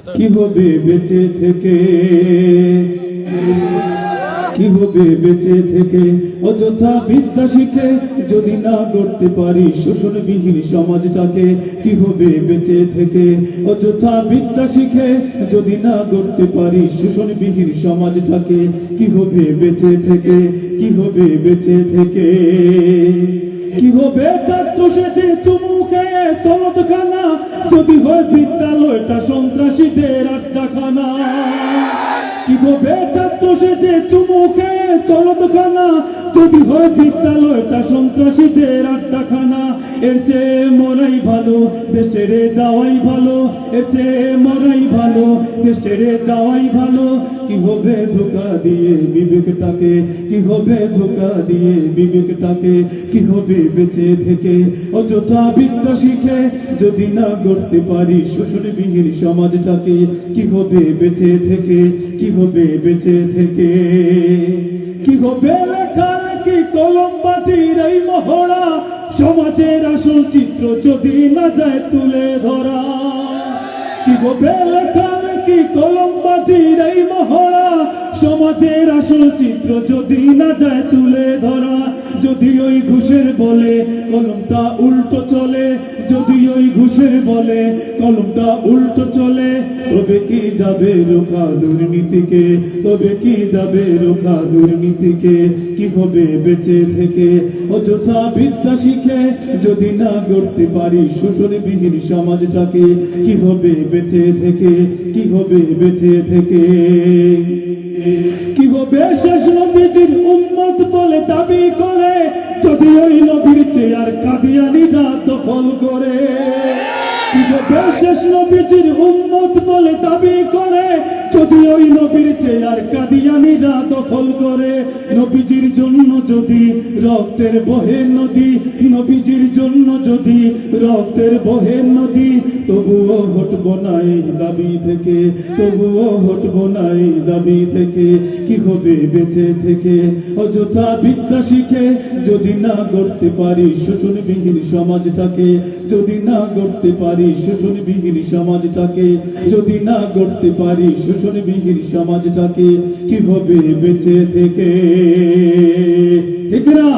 কি হবে বেঁচে থেকে, কি হবে বেঁচে থেকে অযথা বিদ্যা শিখে যদি না গড়তে পারি শোষণবিহীন সমাজটাকে। কি হবে বেঁচে থেকে অযথা বিদ্যা শিখে যদি না গড়তে পারি শোষণবিহীন সমাজটাকে। কি হবে বেঁচে থেকে, কি হবে বেঁচে থেকে। কি হবে ছাত্র সেজে চুমু খেয়ে সনদখানা যদি হয় বিদ্যালয়টা সন্ত্রাসীদের আড্ডাখানা। কি হবে ছাত্র সেজে চুমু খেয়ে সনদখানা যদি হয় বিদ্যালয়টা সন্ত্রাসীদের আড্ডাখানা। এর চেয়ে মরাই ভালো দেশ ছেড়ে যাওয়াই ভালো, এর চেয়ে মরাই ভালো দেশ ছেড়ে যাওয়াই ভালো। কি হবে ধোঁকা দিয়ে বিবেকটাকে, কি হবে ধোঁকা দিয়ে বিবেকটাকে। কি হবে বেঁচে থেকে অযথা বিদ্যা শিখে যদি না গড়তে পারি শোষণবিহীন সমাজটাকে। কি হবে বেঁচে থেকে, কি হবে বেঁচে থেকে। কি হবে লেখালেখি কলমবাজির এই মহড়া সমাজের আসল চিত্র যদি না যায় তুলে ধরা। কি হবে লেখালেখি কলমবাজির এই মহড়া সমাজের আসল চিত্র যদি না যায় তুলে ধরা। যদি ওই ঘুষের বলে কলমটা উল্টো চলে, যদি ওই ঘুষের বলে কলমটা উল্টো চলে, তবে কি যাবে রোখা দুর্নীতিকে, তবে কি যাবে রোখা দুর্নীতিকে। কি হবে বেঁচে থেকে অযথা বিদ্যা শিখে যদি না গড়তে পারি শোষণবিহীন সমাজটাকে। কি হবে বেঁচে থেকে, কি হবে বেঁচে থেকে। কি হবে শেষ নবীজির উম্মত বলে দাবি করে যদি ওই নবীর চেয়ার কাদিয়ানীরা দখল করে। কি হবে শেষ নবীজির উম্মত বলে দাবি করে যদি ওই নবীর চেয়ার কাদিয়ানীরা দখল করে। নবীজির জন্য যদি রক্তের বহে নদী, নবীজির জন্য যদি রক্তের বহে নদী, তবুও হটবো নাই দাবি থেকে, তবুও হটবো নাই দাবি থেকে। কি হবে বেঁচে থেকে অযথা বিদ্যা শিখে যদি না গড়তে পারি শোষণবিহীন সমাজটাকে, যদি না গড়তে পারি শোষণবিহীন সমাজটাকে, যদি না গড়তে পারি শোষণবিহীন সমাজটাকে। কি হবে বেঁচে থেকে, ঠিক না?